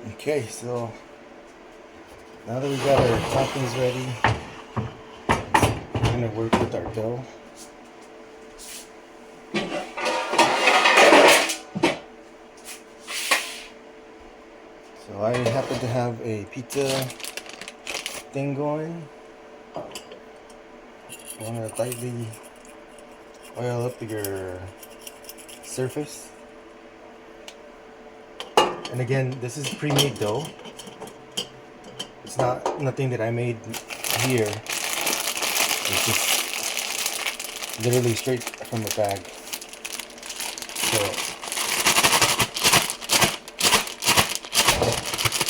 Okay, so now that we got our toppings ready, we're gonna work with our dough. So I happen to have a pizza thing going. You wanna lightly oil up your surface. And again, this is pre-made dough. It's not nothing that I made here. It's just literally straight from the bag. So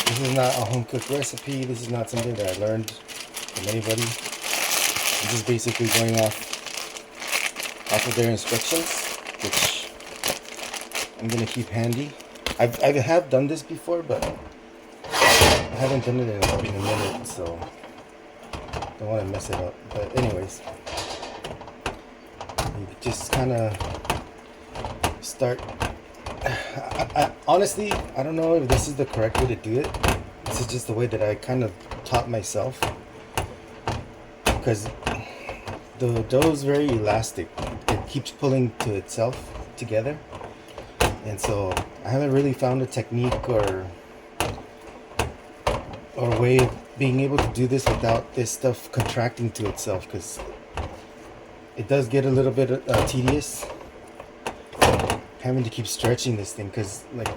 this is not a home cooked recipe. This is not something that I learned from anybody. I'm just basically going off of their instructions, which I'm gonna keep handy. I have done this before, but I haven't done it in a minute, so don't want to mess it up. But anyways, you just kind of start. Honestly, I don't know if this is the correct way to do it. This is just the way that I kind of taught myself, because the dough is very elastic. It keeps pulling to itself together, and so I haven't really found a technique or a way of being able to do this without this stuff contracting to itself, because it does get a little bit tedious having to keep stretching this thing, because like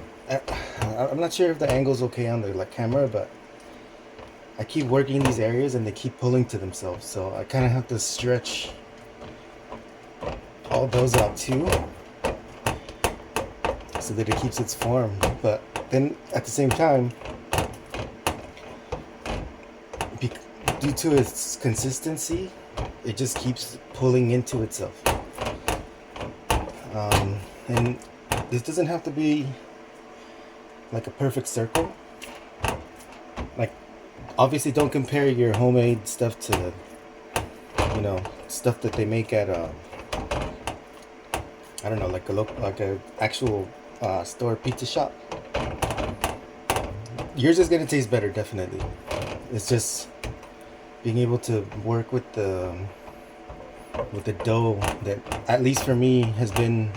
I'm not sure if the angle's okay on the camera, but I keep working these areas and they keep pulling to themselves, so I kind of have to stretch all those out too so that it keeps its form. But then at the same time, due to its consistency, it just keeps pulling into itself. And this doesn't have to be like a perfect circle. Like, obviously don't compare your homemade stuff to, stuff that they make at I don't know, like a actual store pizza shop. Yours is gonna taste better, definitely. It's just being able to work with the dough that, at least for me, has been,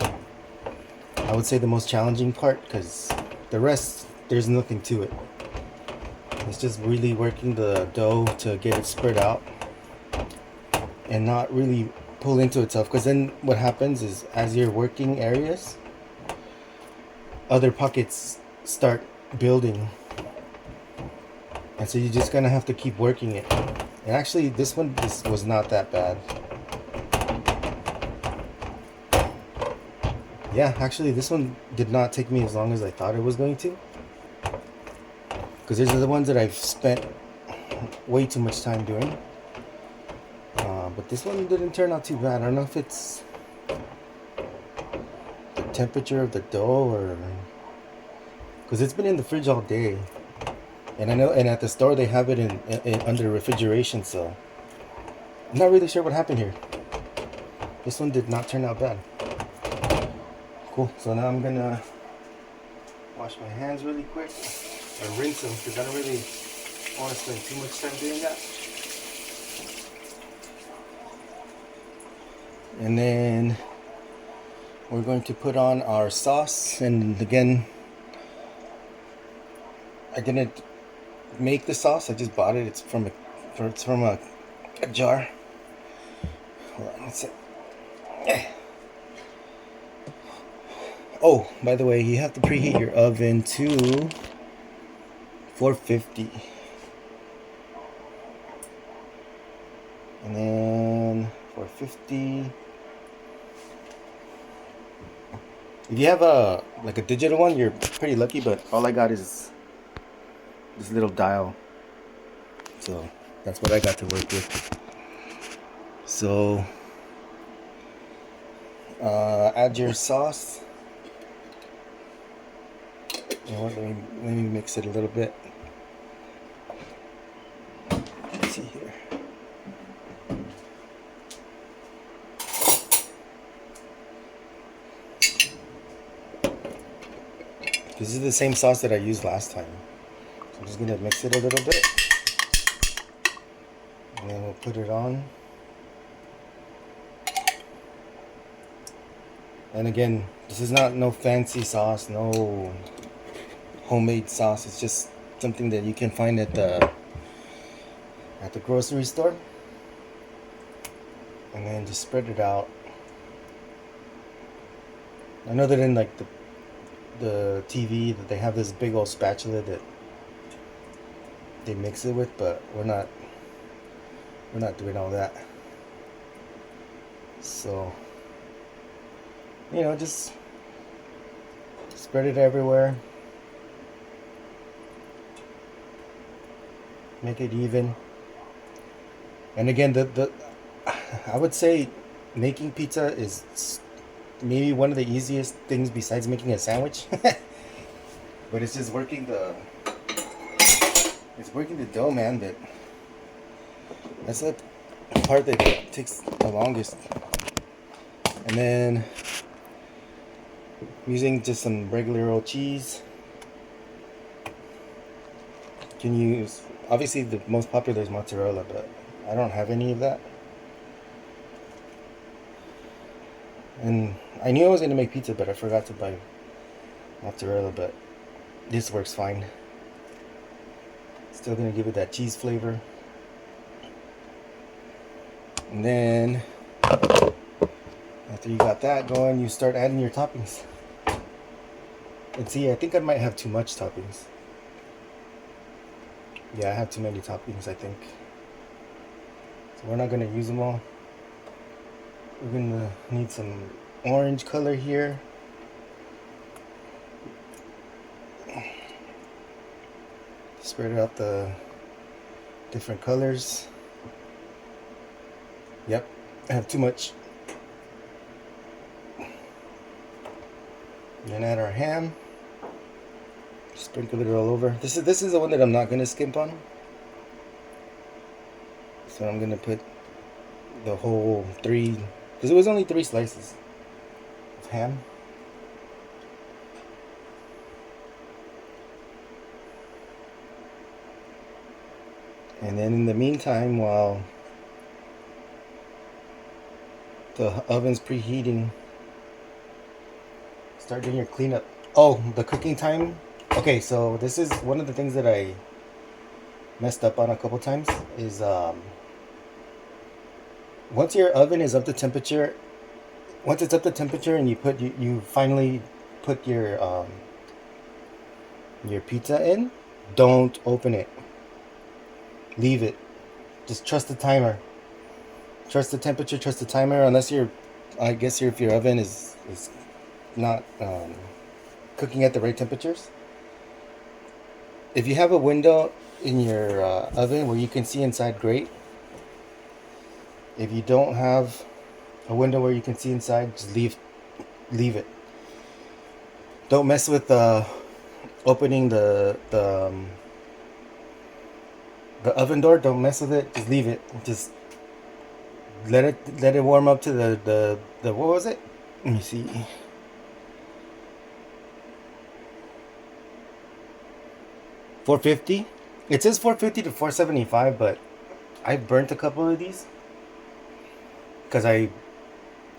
I would say, the most challenging part, because the rest, there's nothing to it. It's just really working the dough to get it spread out and not really pull into itself, because then what happens is, as you're working areas, other pockets start building, and so you're just gonna have to keep working it. And actually this was not that bad. Yeah, actually this one did not take me as long as I thought it was going to, because these are the ones that I've spent way too much time doing. But this one didn't turn out too bad. I don't know if it's the temperature of the dough, or because it's been in the fridge all day, and I know, and at the store they have it in under refrigeration, so I'm not really sure what happened here. This one did not turn out bad. Cool. So now I'm gonna wash my hands really quick and rinse them, because I don't really want to spend too much time doing that. And then we're going to put on our sauce. And again, I didn't make the sauce, I just bought it. It's from a jar. Hold on, let's see. Oh, by the way, you have to preheat your oven to 450. And then 450. If you have a digital one, you're pretty lucky, but all I got is this little dial. So that's what I got to work with. So add your sauce. You know what, let me mix it a little bit. Let's see here. This is the same sauce that I used last time. So I'm just gonna mix it a little bit, and then we'll put it on. And again, this is not no fancy sauce, no homemade sauce. It's just something that you can find at the grocery store. And then just spread it out. I know that in like the TV that they have this big old spatula that they mix it with, but we're not doing all that. So, you know, just spread it everywhere. Make it even. And again, the I would say making pizza is maybe one of the easiest things besides making a sandwich. But it's just working the dough, man. That's the part that takes the longest. And then using just some regular old cheese. You can use, obviously the most popular is mozzarella, but I don't have any of that. And I knew I was going to make pizza, but I forgot to buy mozzarella, but this works fine. Still going to give it that cheese flavor. And then after you got that going, you start adding your toppings. And see, I think I might have too much toppings. Yeah, I have too many toppings, I think. So we're not going to use them all. We're going to need some orange color here. Spread out the different colors. Yep, I have too much. And then add our ham. Sprinkle it all over. This is the one that I'm not gonna skimp on. So I'm gonna put the whole 3, because it was only 3 slices of ham. And then in the meantime, while the oven's preheating, start doing your cleanup. Oh, the cooking time. Okay, so this is one of the things that I messed up on a couple times is once your oven is up to temperature, once it's up to temperature and you finally put your pizza in, don't open it. Leave it. Just trust the timer. Trust the temperature, trust the timer, unless if your oven is not cooking at the right temperatures. If you have a window in your oven where you can see inside, great. If you don't have a window where you can see inside, just leave it. Don't mess with opening the oven door. Don't mess with it. Just leave it. Just let it warm up to the what was it? Let me see. $450. It says $450 to $475, but I burnt a couple of these because I've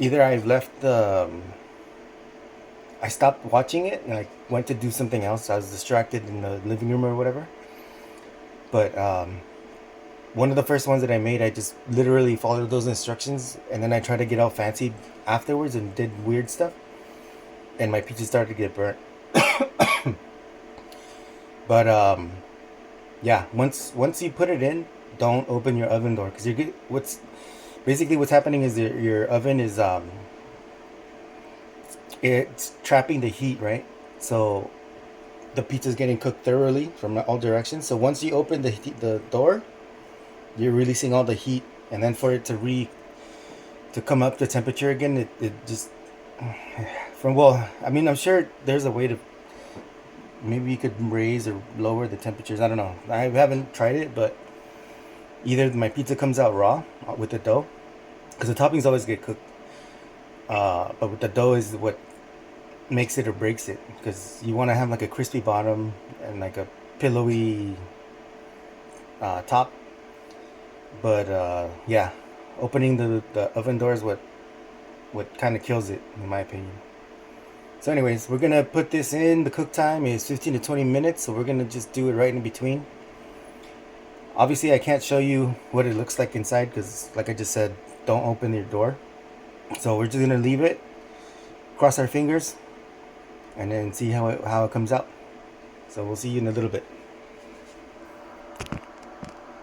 left the. I stopped watching it and I went to do something else. I was distracted in the living room or whatever. But one of the first ones that I made, I just literally followed those instructions, and then I tried to get all fancy afterwards and did weird stuff, and my pizza started to get burnt. But yeah, once you put it in, don't open your oven door, because what's happening is your oven is it's trapping the heat, right? So the pizza is getting cooked thoroughly from all directions. So once you open the door, you're releasing all the heat, and then for it to come up to temperature again, it just I'm sure there's a way to, maybe you could raise or lower the temperatures. I don't know. I haven't tried it, but either my pizza comes out raw with the dough, because the toppings always get cooked, but with the dough is what makes it or breaks it, because you want to have like a crispy bottom and like a pillowy top. But yeah, opening the oven door is what kind of kills it, in my opinion. So anyways, we're gonna put this in. The cook time is 15 to 20 minutes, so we're gonna just do it right in between. Obviously I can't show you what it looks like inside because, like I just said, don't open your door. So we're just gonna leave it, cross our fingers, and then see how it comes out. So we'll see you in a little bit.